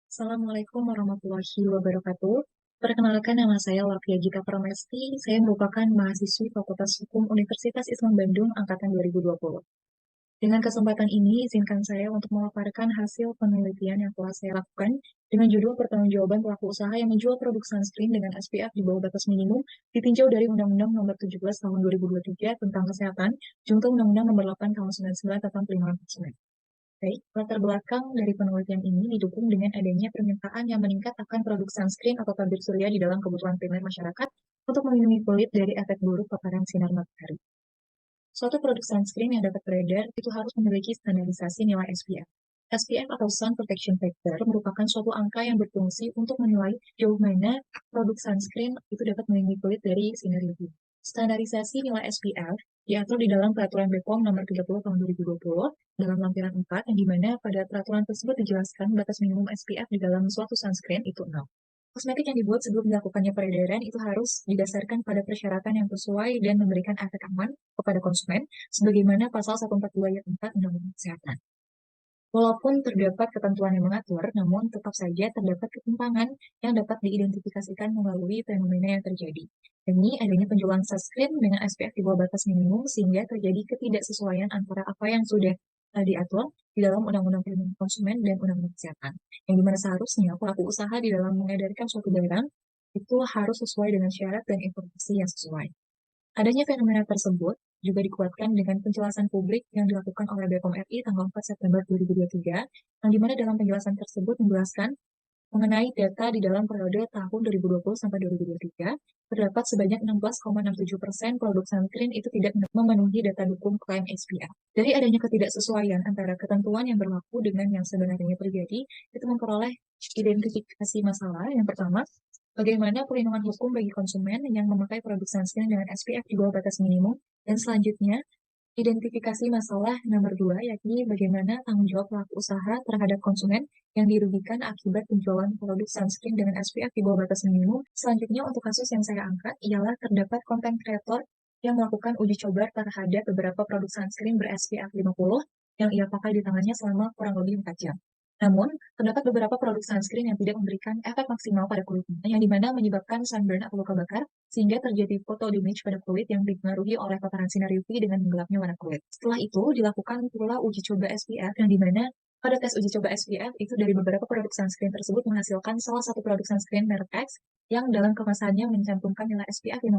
Assalamualaikum warahmatullahi wabarakatuh. Perkenalkan, nama saya Wafia Gita Pramesti. Saya merupakan mahasiswi Fakultas Hukum Universitas Islam Bandung Angkatan 2020. Dengan kesempatan ini, izinkan saya untuk memaparkan hasil penelitian yang telah saya lakukan dengan judul Pertanggungjawaban Pelaku Usaha yang menjual produk sunscreen dengan SPF di bawah batas minimum ditinjau dari Undang-Undang Nomor 17 Tahun 2023 tentang Kesehatan, junto Undang-Undang Nomor 8 Tahun 99 tentang Pelindungan Konsumen. Baik, latar belakang dari penelitian ini didukung dengan adanya permintaan yang meningkat akan produk sunscreen atau tabir surya di dalam kebutuhan primer masyarakat untuk melindungi kulit dari efek buruk paparan sinar matahari. Suatu produk sunscreen yang dapat beredar itu harus memiliki standarisasi nilai SPF. SPF atau Sun Protection Factor merupakan suatu angka yang berfungsi untuk menilai jauh mana produk sunscreen itu dapat melindungi kulit dari sinar UV. Standarisasi nilai SPF diatur di dalam Peraturan BPOM Nomor 30 Tahun 2020 dalam lampiran 4, yang dimana pada peraturan tersebut dijelaskan batas minimum SPF di dalam suatu sunscreen itu 0. Kosmetik yang dibuat sebelum dilakukannya peredaran itu harus didasarkan pada persyaratan yang sesuai dan memberikan efek aman kepada konsumen, sebagaimana pasal 142 ayat 4 Undang-Undang Kesehatan. Walaupun terdapat ketentuan yang mengatur, namun tetap saja terdapat ketimpangan yang dapat diidentifikasikan melalui fenomena yang terjadi. Demi adanya penjualan sunscreen dengan SPF di bawah batas minimum, sehingga terjadi ketidaksesuaian antara apa yang sudah diatur di dalam Undang-Undang Perlindungan Konsumen dan Undang-Undang Kesehatan. Yang dimana seharusnya pelaku usaha di dalam mengedarkan suatu barang itu harus sesuai dengan syarat dan informasi yang sesuai. Adanya fenomena tersebut juga dikuatkan dengan penjelasan publik yang dilakukan oleh BPOM RI tanggal 4 September 2023, yang dimana dalam penjelasan tersebut menjelaskan mengenai data di dalam periode tahun 2020 sampai 2023, terdapat sebanyak 16,67% produk sunscreen itu tidak memenuhi data dukung klaim SPF. Dari adanya ketidaksesuaian antara ketentuan yang berlaku dengan yang sebenarnya terjadi, itu memperoleh identifikasi masalah. Yang pertama, bagaimana perlindungan hukum bagi konsumen yang memakai produk sunscreen dengan SPF di bawah batas minimum, dan selanjutnya, identifikasi masalah nomor 2, yakni bagaimana tanggung jawab pelaku usaha terhadap konsumen yang dirugikan akibat penjualan produk sunscreen dengan SPF di bawah batas minimum. Selanjutnya, untuk kasus yang saya angkat, ialah terdapat konten kreator yang melakukan uji coba terhadap beberapa produk sunscreen ber-SPF 50 yang ia pakai di tangannya selama kurang lebih 4 jam. Namun, terdapat beberapa produk sunscreen yang tidak memberikan efek maksimal pada kulitnya, yang dimana menyebabkan sunburn atau luka bakar, sehingga terjadi photo damage pada kulit yang dipengaruhi oleh paparan sinar UV dengan menggelapnya warna kulit. Setelah itu, dilakukan pula uji coba SPF, yang dimana pada tes uji coba SPF itu dari beberapa produk sunscreen tersebut menghasilkan salah satu produk sunscreen merek X yang dalam kemasannya mencantumkan nilai SPF 50,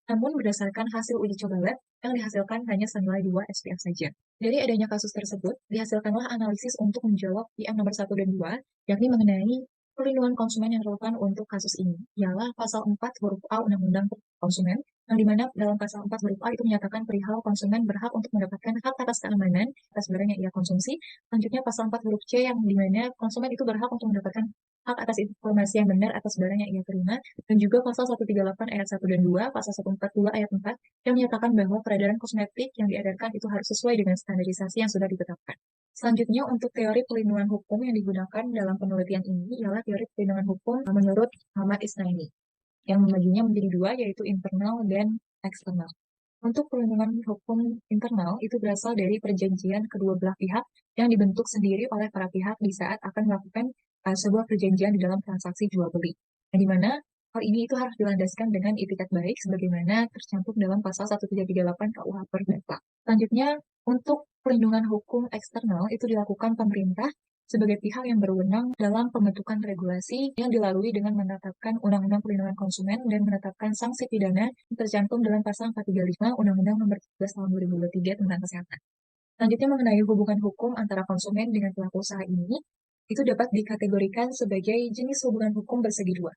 namun berdasarkan hasil uji coba lab yang dihasilkan hanya senilai 2 SPF saja. Dari adanya kasus tersebut, dihasilkanlah analisis untuk menjawab PM nomor 1 dan 2, yakni mengenai perlindungan konsumen yang relevan untuk kasus ini, ialah pasal 4 huruf A Undang-Undang Konsumen, yang dimana dalam pasal 4 huruf A itu menyatakan perihal konsumen berhak untuk mendapatkan hak atas keamanan atas barang yang ia konsumsi. Selanjutnya pasal 4 huruf C, yang dimana konsumen itu berhak untuk mendapatkan hak atas informasi yang benar atas barang yang ia terima, dan juga pasal 138 ayat 1 dan 2, pasal 142 ayat 4, yang menyatakan bahwa peredaran kosmetik yang diedarkan itu harus sesuai dengan standarisasi yang sudah ditetapkan. Selanjutnya, untuk teori pelindungan hukum yang digunakan dalam penelitian ini ialah teori pelindungan hukum menurut Muhammad Isnaini, yang membaginya menjadi dua, yaitu internal dan eksternal. Untuk perlindungan hukum internal itu berasal dari perjanjian kedua belah pihak yang dibentuk sendiri oleh para pihak di saat akan melakukan sebuah perjanjian di dalam transaksi jual beli. Yang dimana hal ini itu harus dilandaskan dengan itikat baik sebagaimana tercantum dalam pasal 1338 KUH Perdata. Selanjutnya, untuk perlindungan hukum eksternal itu dilakukan pemerintah sebagai pihak yang berwenang dalam pembentukan regulasi yang dilalui dengan menetapkan Undang-Undang Perlindungan Konsumen dan menetapkan sanksi pidana yang tercantum dalam pasal 435 Undang-Undang Nomor 13 Tahun 2023 tentang Kesehatan. Selanjutnya, mengenai hubungan hukum antara konsumen dengan pelaku usaha ini, itu dapat dikategorikan sebagai jenis hubungan hukum bersegi dua,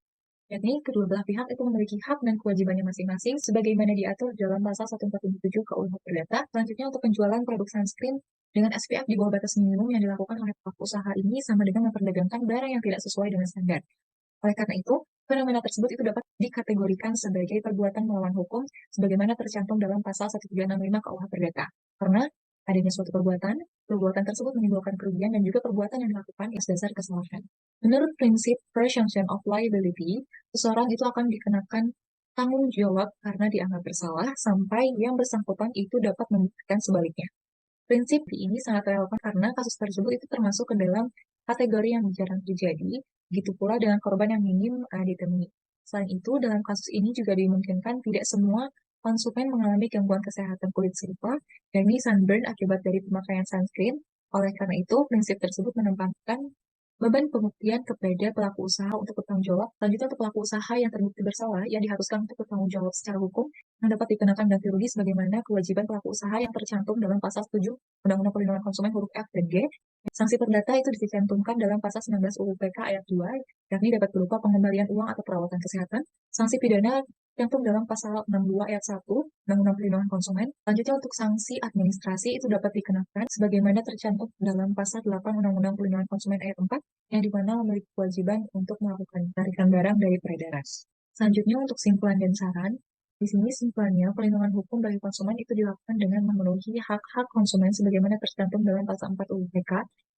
yakni kedua belah pihak itu memiliki hak dan kewajibannya masing-masing sebagaimana diatur dalam pasal 147 KUH Perdata. Selanjutnya, untuk penjualan produk sunscreen dengan SPF di bawah batas minimum yang dilakukan oleh pelaku usaha ini sama dengan memperdagangkan barang yang tidak sesuai dengan standar. Oleh karena itu, fenomena tersebut itu dapat dikategorikan sebagai perbuatan melawan hukum sebagaimana tercantum dalam pasal 1365 KUH Perdata. Karena adanya suatu perbuatan tersebut menimbulkan kerugian dan juga perbuatan yang dilakukan atas dasar kesalahan. Menurut prinsip presumption of liability, seseorang itu akan dikenakan tanggung jawab karena dianggap bersalah sampai yang bersangkutan itu dapat membuktikan sebaliknya. Prinsip ini sangat relevan karena kasus tersebut itu termasuk ke dalam kategori yang jarang terjadi, begitu pula dengan korban yang minim ditemui. Selain itu, dalam kasus ini juga dimungkinkan tidak semua konsumen mengalami gangguan kesehatan kulit serupa, yakni sunburn akibat dari pemakaian sunscreen. Oleh karena itu, prinsip tersebut menempatkan beban pembuktian kepada pelaku usaha untuk bertanggung jawab. Selanjutnya, untuk pelaku usaha yang terbukti bersalah, yang diharuskan untuk bertanggung jawab secara hukum, yang dapat dikenakan ganti rugi sebagaimana kewajiban pelaku usaha yang tercantum dalam pasal 7 Undang-Undang Perlindungan Konsumen huruf F dan G. Sanksi perdata itu dicantumkan dalam pasal 19 UU PK ayat 2, yakni dapat berupa pengembalian uang atau perawatan kesehatan. Sanksi pidana tercantum dalam pasal 62 ayat 1 Undang-Undang Perlindungan Konsumen. Selanjutnya untuk sanksi administrasi itu dapat dikenakan sebagaimana tercantum dalam pasal 8 Undang-Undang Perlindungan Konsumen ayat 4, yang dimana memiliki kewajiban untuk melakukan tarikan barang dari peredaran. Selanjutnya untuk simpulan dan saran, di sini simpulannya, perlindungan hukum bagi konsumen itu dilakukan dengan memenuhi hak-hak konsumen sebagaimana tercantum dalam pasal 4 UU PK,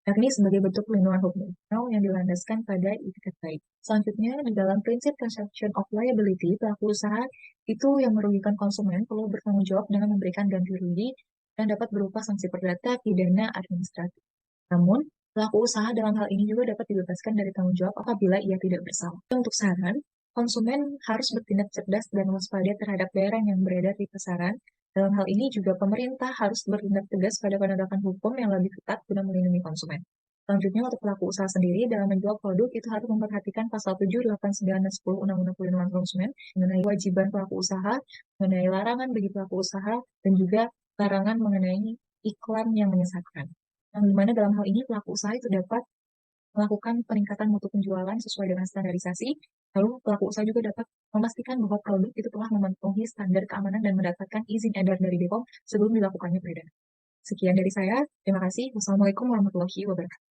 yakni sebagai bentuk perlindungan hukum yang dilandaskan pada etikat baik. Selanjutnya, di dalam prinsip presumption of liability, pelaku usaha itu yang merugikan konsumen perlu bertanggung jawab dengan memberikan ganti rugi dan dapat berupa sanksi perdata, pidana, administratif. Namun, pelaku usaha dalam hal ini juga dapat dibebaskan dari tanggung jawab apabila ia tidak bersalah. Untuk saran, konsumen harus bertindak cerdas dan waspada terhadap barang yang beredar di pasaran. Dalam hal ini juga pemerintah harus bertindak tegas pada penegakan hukum yang lebih ketat guna melindungi konsumen. Selanjutnya, untuk pelaku usaha sendiri dalam menjual produk itu harus memperhatikan pasal 7, 8, 9, dan 10 Undang-Undang Perlindungan Konsumen mengenai kewajiban pelaku usaha, mengenai larangan bagi pelaku usaha, dan juga larangan mengenai iklan yang menyesatkan. Yang dimana dalam hal ini pelaku usaha itu dapat melakukan peningkatan mutu penjualan sesuai dengan standarisasi. Lalu pelaku usaha juga dapat memastikan bahwa produk itu telah memenuhi standar keamanan dan mendapatkan izin edar dari BPOM sebelum dilakukannya peredaran. Sekian dari saya. Terima kasih. Wassalamualaikum warahmatullahi wabarakatuh.